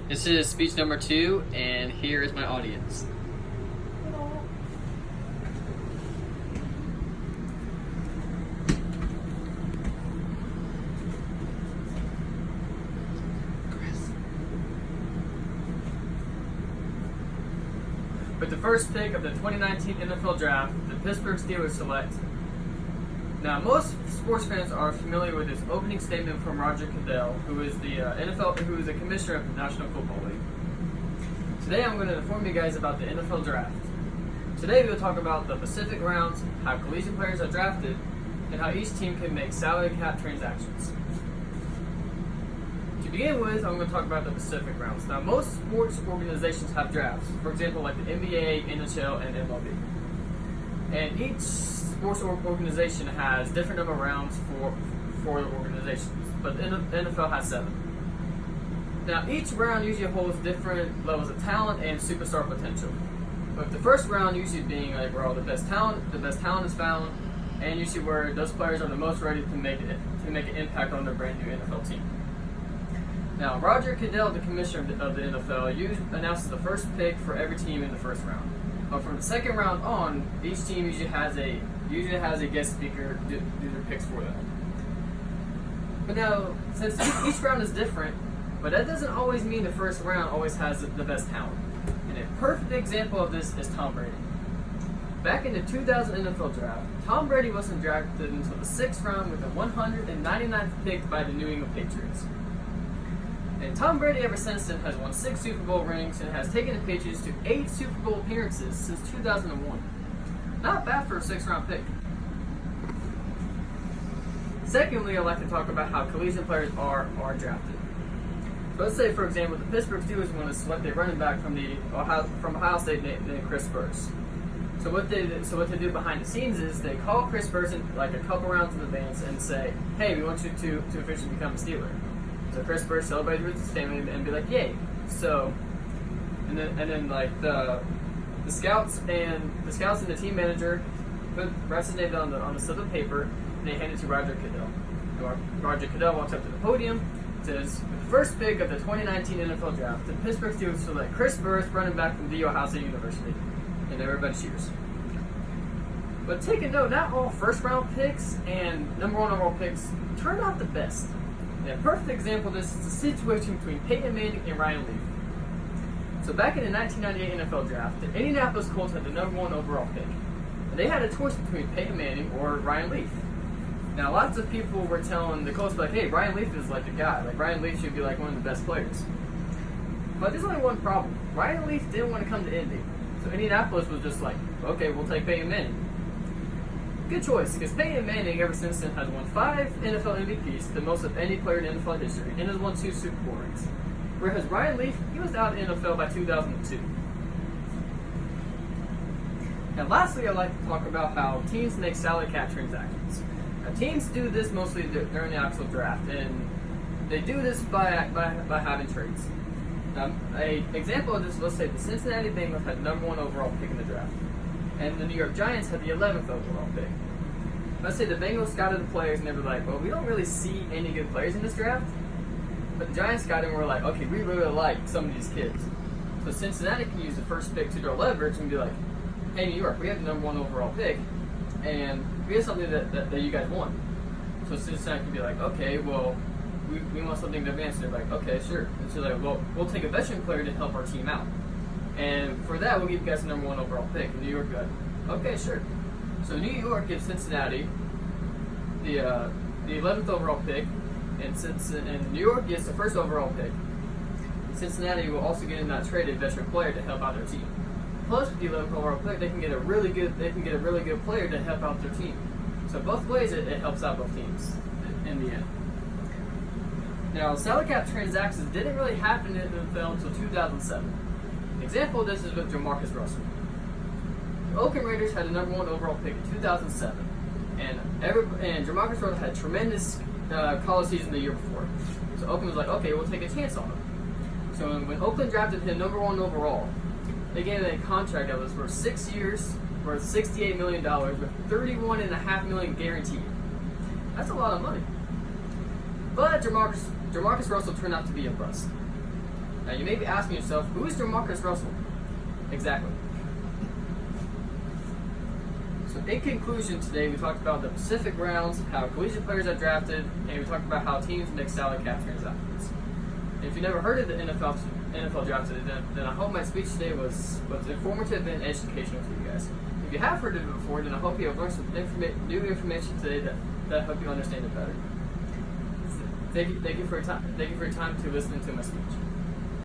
This is speech number 2, and here is my audience. With the first pick of the 2019 NFL Draft, the Pittsburgh Steelers select. Now, most sports fans are familiar with this opening statement from Roger Goodell, who is the who is the commissioner of the National Football League. Today, I'm going to inform you guys about the NFL Draft. Today, we will talk about the Pacific rounds, how collegiate players are drafted, and how each team can make salary cap transactions. To begin with, I'm going to talk about the Pacific rounds. Now, most sports organizations have drafts. For example, like the NBA, NHL, and MLB. And each sports organization has different number of rounds for the organizations, but the NFL has 7. Now, each round usually holds different levels of talent and superstar potential. With the first round usually being like where all the best talent is found, and usually where those players are the most ready to make an impact on their brand new NFL team. Now, Roger Goodell, the commissioner of the NFL, announces the first pick for every team in the first round. But from the second round on, each team usually has a guest speaker do their picks for them. But now, since each round is different, but that doesn't always mean the first round always has the best talent. And a perfect example of this is Tom Brady. Back in the 2000 NFL Draft, Tom Brady wasn't drafted until the 6th round with the 199th pick by the New England Patriots. And Tom Brady ever since then has won 6 Super Bowl rings and has taken the Patriots to 8 Super Bowl appearances since 2001. Not bad for a 6th round pick. Secondly, I'd like to talk about how collegiate players are drafted. So let's say, for example, the Pittsburgh Steelers want to select a running back from Ohio State named Chris Burrs. So what they do behind the scenes is they call Chris Burrs in like a couple rounds in advance and say, "Hey, we want you to officially become a Steeler." So Chris Burrs celebrated with his family and be like, "Yay!" So, and then like the scouts and the team manager writes his name down on the slip of paper, and they hand it to Roger Goodell. Roger Goodell walks up to the podium, says, "With the first pick of the 2019 NFL Draft, the Pittsburgh Steelers select Chris Burrs, running back from The Ohio State University," and everybody cheers. But take a note, not all first-round picks and number 1 overall picks turn out the best. A perfect example of this is the situation between Peyton Manning and Ryan Leaf. So back in the 1998 NFL Draft, the Indianapolis Colts had the number 1 overall pick. And they had a choice between Peyton Manning or Ryan Leaf. Now, lots of people were telling the Colts, like, "Hey, Ryan Leaf is like the guy. Like, Ryan Leaf should be like one of the best players." But there's only one problem. Ryan Leaf didn't want to come to Indy. So Indianapolis was just like, "Okay, we'll take Peyton Manning." Good choice, because Peyton Manning ever since then has won 5 NFL MVPs, the most of any player in NFL history, and has won 2 Super Bowl rings. Whereas Ryan Leaf, he was out of the NFL by 2002. And lastly, I'd like to talk about how teams make salary cap transactions. Now, teams do this mostly during the actual draft, and they do this by having trades. Now, an example of this, let's say the Cincinnati Bengals had the number 1 overall pick in the draft, and the New York Giants had the 11th overall pick. Let's say the Bengals scouted the players and they were like, "Well, we don't really see any good players in this draft." But the Giants scouted and were like, "Okay, we really like some of these kids." So Cincinnati can use the first pick to their leverage and be like, "Hey, New York, we have the number 1 overall pick, and we have something that you guys want." So Cincinnati can be like, "Okay, well, we want something to advance." And they're like, "Okay, sure." And so they're like, "Well, we'll take a veteran player to help our team out. And for that, we'll give you guys the number 1 overall pick." And New York got, "Okay, sure." So New York gives Cincinnati the 11th overall pick, and New York gets the 1st overall pick. Cincinnati will also get in that trade a veteran player to help out their team. Plus, with the 11th overall pick, they can get a really good player to help out their team. So both ways, it helps out both teams in the end. Now, salary cap transactions didn't really happen in the NFL until 2007. An example of this is with Jamarcus Russell. The Oakland Raiders had the number 1 overall pick in 2007, and Jamarcus Russell had tremendous college season the year before. So Oakland was like, "Okay, we'll take a chance on him." So when Oakland drafted him number 1 overall, they gave him a contract that was for 6 years, worth $68 million, with $31.5 million guaranteed. That's a lot of money. But Jamarcus Russell turned out to be a bust. you may be asking yourself, who is DeMarcus Russell? Exactly. So in conclusion today, we talked about the Pacific rounds, how collegiate players are drafted, and we talked about how teams make salary cap transactions. And if you never heard of the NFL draft today, then I hope my speech today was informative and educational to you guys. If you have heard of it before, then I hope you have learned some new information today that help you understand it better. Thank you for your time to listen to my speech.